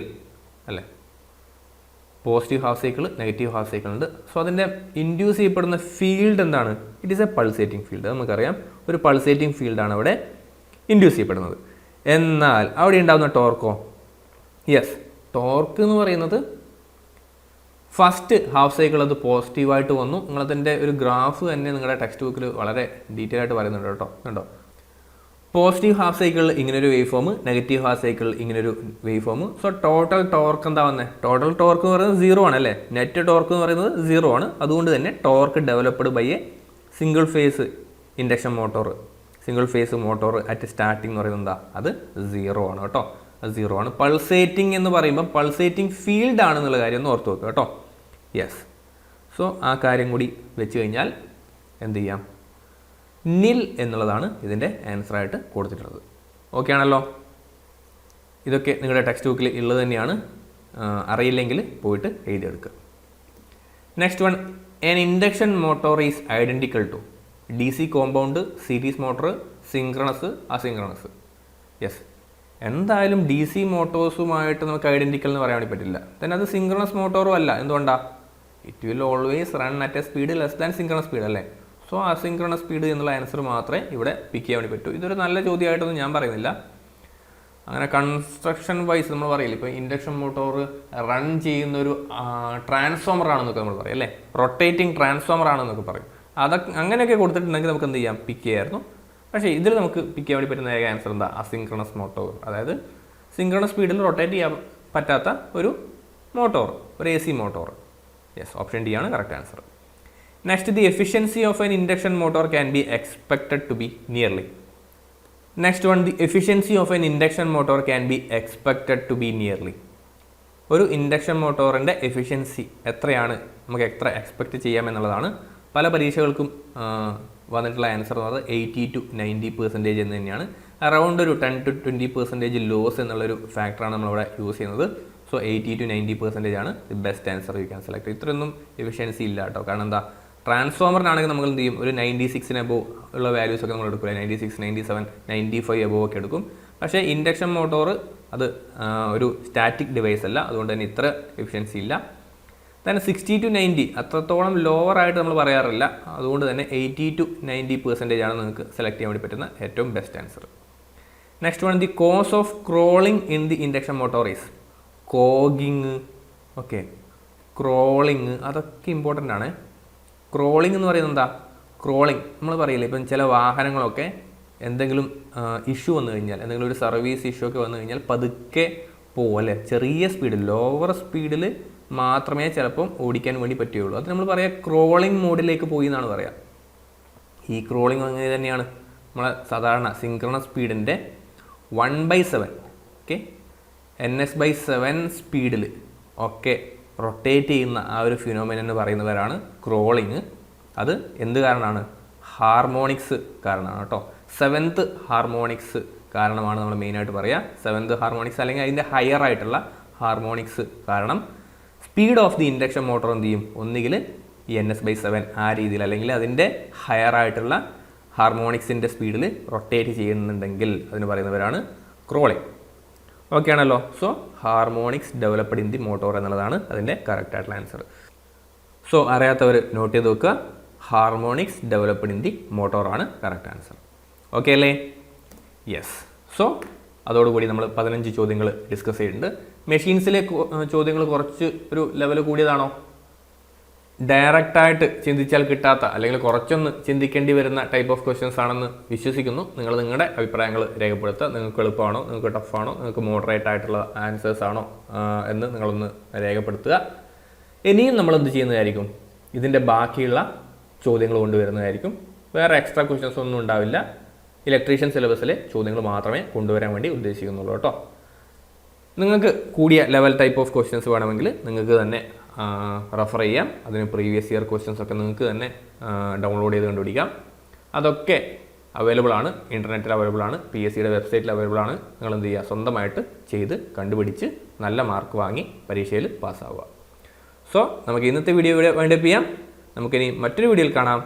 അല്ലേ, positive half cycle, negative half cycle ഉണ്ട്. സോ അതിൻ്റെ ഇൻഡ്യൂസ് ചെയ്യപ്പെടുന്ന ഫീൽഡ് എന്താണ്? It is a pulsating field. നമുക്കറിയാം, ഒരു പൾസേറ്റിംഗ് ഫീൽഡാണ് അവിടെ ഇൻഡ്യൂസ് ചെയ്യപ്പെടുന്നത്. എന്നാൽ അവിടെ ഉണ്ടാകുന്ന ടോർക്കോ? യെസ്, ടോർക്ക് എന്ന് പറയുന്നത് ഫസ്റ്റ് ഹാഫ് സൈക്കിൾ അത് പോസിറ്റീവായിട്ട് വന്നു. നിങ്ങളതിൻ്റെ ഒരു ഗ്രാഫ് തന്നെ നിങ്ങളുടെ ടെക്സ്റ്റ് ബുക്കിൽ വളരെ ഡീറ്റെയിൽ ആയിട്ട് പറയുന്നുണ്ട് കേട്ടോ. കണ്ടോ, പോസിറ്റീവ് ഹാഫ് സൈക്കിളിൽ ഇങ്ങനൊരു വേവ് ഫോം, നെഗറ്റീവ് ഹാഫ് സൈക്കിളിൽ ഇങ്ങനൊരു wave form. So total torque എന്താ വന്നത്? ടോട്ടൽ ടോർക്ക് എന്ന് പറയുന്നത് 0 ആണ് അല്ലേ? നെറ്റ് ടോർക്ക് എന്ന് പറയുന്നത് 0 ആണ്. അതുകൊണ്ട് തന്നെ torque developed by a single phase induction motor, single phase motor at starting എന്ന് പറയുന്നത് എന്താ? അത് 0 ആണ് കേട്ടോ. അത് 0 ആണ്. പൾസേറ്റിംഗ് എന്ന് പറയുമ്പോൾ പൾസേറ്റിംഗ് ഫീൽഡ് ആണെന്നുള്ള കാര്യം ഒന്ന് ഓർത്ത് വെക്കുക കേട്ടോ. യെസ്. സോ ആ കാര്യം കൂടി വെച്ച് കഴിഞ്ഞാൽ എന്ത് ചെയ്യാം? നിൽ എന്നുള്ളതാണ് ഇതിൻ്റെ ആൻസറായിട്ട് കൊടുത്തിട്ടുള്ളത്. ഓക്കെ ആണല്ലോ? ഇതൊക്കെ നിങ്ങളുടെ ടെക്സ്റ്റ് ബുക്കിൽ ഉള്ളത് തന്നെയാണ്. അറിയില്ലെങ്കിൽ പോയിട്ട് എഴുതിയെടുക്കുക. Next one, an induction motor is identical to DC compound, series motor, synchronous, asynchronous. Yes, എന്തായാലും DC മോട്ടോഴ്സുമായിട്ട് നമുക്ക് ഐഡൻറ്റിക്കൽ എന്ന് പറയാൻ വേണ്ടി പറ്റില്ല. തന്നെ അത് സിങ്ക്രണസ് മോട്ടോറും അല്ല. എന്തുകൊണ്ടാണ്? It will always run at A speed less than synchronous speed അല്ലേ? സോ അസിങ്ക്രണസ് സ്പീഡ് എന്നുള്ള ആൻസർ മാത്രമേ ഇവിടെ പിക്ക് ചെയ്യാൻ വേണ്ടി പറ്റൂ. ഇതൊരു നല്ല ചോദ്യമായിട്ടൊന്നും ഞാൻ പറയുന്നില്ല. അങ്ങനെ കൺസ്ട്രക്ഷൻ വൈസ് നമ്മൾ പറയില്ല, ഇപ്പോൾ ഇൻഡക്ഷൻ മോട്ടോർ റൺ ചെയ്യുന്ന ഒരു ട്രാൻസ്ഫോമർ ആണെന്നൊക്കെ നമ്മൾ പറയും അല്ലേ? റൊട്ടേറ്റിംഗ് ട്രാൻസ്ഫോമർ ആണെന്നൊക്കെ പറയും. അതൊക്കെ അങ്ങനെയൊക്കെ കൊടുത്തിട്ടുണ്ടെങ്കിൽ നമുക്ക് എന്ത് ചെയ്യാം? പിക്ക് ചെയ്യായിരുന്നു. പക്ഷേ ഇതിൽ നമുക്ക് പിക്ക് ചെയ്യാൻ വേണ്ടി പറ്റുന്ന ഏക ആൻസർ എന്താ? Asynchronous motor. അതായത് സിങ്ക്രണസ് സ്പീഡിൽ റൊട്ടേറ്റ് ചെയ്യാൻ പറ്റാത്ത ഒരു മോട്ടോർ, ഒരു AC motor. Yes, option D ആണ് correct answer. Next, the efficiency of an induction motor can be expected to be nearly. Next one, the efficiency of an induction motor can be expected to be nearly. ഒരു induction മോട്ടോറിൻ്റെ efficiency എത്രയാണ് നമുക്ക് എത്ര expect ചെയ്യാം എന്നുള്ളതാണ് പല പരീക്ഷകൾക്കും വന്നിട്ടുള്ള answer എന്ന് പറയുന്നത് 80 to 90% എന്ന് തന്നെയാണ്. അറൗണ്ട് ഒരു 10 to 20% ലോസ് എന്നുള്ളൊരു ഫാക്ടറാണ് നമ്മളിവിടെ യൂസ് ചെയ്യുന്നത്. സോ 80 to 90% ആണ് the best answer you can select. ഇത്രയൊന്നും എഫിഷ്യൻസി ഇല്ല കേട്ടോ. കാരണം എന്താ? ട്രാൻസ്ഫോമറിനാണെങ്കിൽ നമ്മൾ എന്ത് ചെയ്യും? ഒരു 96 എബോവ് ഉള്ള വാല്യൂസ് ഒക്കെ നമ്മൾ എടുക്കില്ല. 96, 97, 95 എബോവ് ഒക്കെ എടുക്കും. പക്ഷേ ഇൻഡക്ഷൻ മോട്ടോർ അത് ഒരു സ്റ്റാറ്റിക് ഡിവൈസ് അല്ല. അതുകൊണ്ട് തന്നെ ഇത്ര എഫിഷ്യൻസി ഇല്ല. തന്നെ 60 to 90 അത്രത്തോളം ലോവർ ആയിട്ട് നമ്മൾ പറയാറില്ല. അതുകൊണ്ട് തന്നെ 80 to 90% ആണ് നിങ്ങൾക്ക് സെലക്ട് ചെയ്യാൻ വേണ്ടി പറ്റുന്ന ഏറ്റവും best answer. Next one, the cause of crawling in the induction motor is cogging. Okay, crawling അതൊക്കെ ഇമ്പോർട്ടൻ്റ് ആണ്. ക്രോളിംഗ് എന്ന് പറയുന്നത് എന്താ? ക്രോളിംഗ് നമ്മൾ പറയില്ലേ, ഇപ്പം ചില വാഹനങ്ങളൊക്കെ എന്തെങ്കിലും ഇഷ്യൂ വന്നു കഴിഞ്ഞാൽ, എന്തെങ്കിലും ഒരു സർവീസ് ഇഷ്യൂ ഒക്കെ വന്നു കഴിഞ്ഞാൽ പതുക്കെ പോലെ ചെറിയ സ്പീഡിൽ, ലോവർ സ്പീഡിൽ മാത്രമേ ചിലപ്പം ഓടിക്കാൻ വേണ്ടി പറ്റുകയുള്ളൂ. അത് നമ്മൾ പറയുക ക്രോളിംഗ് മോഡിലേക്ക് പോയി എന്നാണ് പറയുക. ഈ ക്രോളിംഗ് അങ്ങനെ തന്നെയാണ് നമ്മളെ സാധാരണ സിങ്ക്രണസ് സ്പീഡിൻ്റെ 1/7 ഓക്കെ ns/7 സ്പീഡിൽ ഒക്കെ റൊട്ടേറ്റ് ചെയ്യുന്ന ആ ഒരു ഫിനോമിനൻ എന്ന് പറയുന്നവരാണ് ക്രോളിങ്. അത് എന്ത് കാരണമാണ്? ഹാർമോണിക്സ് കാരണമാണ് കേട്ടോ. 7th ഹാർമോണിക്സ് കാരണമാണ് നമ്മൾ മെയിനായിട്ട് പറയുക. 7th ഹാർമോണിക്സ് അല്ലെങ്കിൽ അതിൻ്റെ ഹയർ ആയിട്ടുള്ള ഹാർമോണിക്സ് കാരണം speed of the induction motor എന്ത് ചെയ്യും? ഒന്നുകിൽ ഈ ns/7 ആ രീതിയിൽ അല്ലെങ്കിൽ അതിൻ്റെ ഹയർ ആയിട്ടുള്ള ഹാർമോണിക്സിൻ്റെ സ്പീഡിൽ റൊട്ടേറ്റ് ചെയ്യുന്നുണ്ടെങ്കിൽ അതിന് പറയുന്നവരാണ് ക്രോളിംഗ്. ഓക്കെ ആണല്ലോ? So harmonics developed in the motor എന്നുള്ളതാണ് അതിൻ്റെ കറക്റ്റ് ആയിട്ടുള്ള ആൻസർ. സോ അറിയാത്തവർ നോട്ട് ചെയ്ത് വെക്കുക. Harmonics developed in the motor ആണ് കറക്റ്റ് ആൻസർ. ഓക്കെ അല്ലേ? യെസ്. സോ അതോടുകൂടി നമ്മൾ 15 ചോദ്യങ്ങൾ ഡിസ്കസ് ചെയ്തിട്ടുണ്ട്. മെഷീൻസിലെ ചോദ്യങ്ങൾ കുറച്ച് ഒരു ലെവൽ കൂടിയതാണോ? ഡയറക്റ്റായിട്ട് ചിന്തിച്ചാൽ കിട്ടാത്ത അല്ലെങ്കിൽ കുറച്ചൊന്ന് ചിന്തിക്കേണ്ടി വരുന്ന ടൈപ്പ് ഓഫ് ക്വസ്റ്റ്യൻസ് ആണെന്ന് വിശ്വസിക്കുന്നു. നിങ്ങൾ നിങ്ങളുടെ അഭിപ്രായങ്ങൾ രേഖപ്പെടുത്തുക. നിങ്ങൾക്ക് എളുപ്പമാണോ, നിങ്ങൾക്ക് ടഫാണോ, നിങ്ങൾക്ക് മോഡറേറ്റ് ആയിട്ടുള്ള ആൻസേഴ്സ് ആണോ എന്ന് നിങ്ങളൊന്ന് രേഖപ്പെടുത്തുക. ഇനിയും നമ്മൾ എന്ത് ചെയ്യുന്നതായിരിക്കും? ഇതിൻ്റെ ബാക്കിയുള്ള ചോദ്യങ്ങൾ കൊണ്ടുവരുന്നതായിരിക്കും. വേറെ എക്സ്ട്രാ ക്വസ്റ്റ്യൻസ് ഒന്നും ഉണ്ടാവില്ല. ഇലക്ട്രീഷ്യൻ സിലബസിലെ ചോദ്യങ്ങൾ മാത്രമേ കൊണ്ടുവരാൻ വേണ്ടി ഉദ്ദേശിക്കുന്നുള്ളൂ കേട്ടോ. നിങ്ങൾക്ക് കൂടിയ ലെവൽ ടൈപ്പ് ഓഫ് ക്വസ്റ്റ്യൻസ് വേണമെങ്കിൽ നിങ്ങൾക്ക് തന്നെ റെഫർ ചെയ്യാം. അതിന് പ്രീവിയസ് ഇയർ ക്വസ്റ്റ്യൻസ് ഒക്കെ നിങ്ങൾക്ക് തന്നെ ഡൗൺലോഡ് ചെയ്ത് കണ്ടുപിടിക്കാം. അതൊക്കെ അവൈലബിൾ ആണ്, ഇൻ്റർനെറ്റിൽ അവൈലബിൾ ആണ്, PSCയുടെ വെബ്സൈറ്റിൽ അവൈലബിൾ ആണ്. നിങ്ങൾ എന്ത് ചെയ്യുക? സ്വന്തമായിട്ട് ചെയ്ത് കണ്ടുപിടിച്ച് നല്ല മാർക്ക് വാങ്ങി പരീക്ഷയിൽ പാസ്സാവുക. സോ നമുക്ക് ഇന്നത്തെ വീഡിയോ ഇവിടെ വൈൻഡപ്പ് ചെയ്യാം. നമുക്കിനി മറ്റൊരു വീഡിയോയിൽ കാണാം.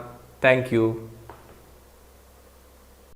Thank you.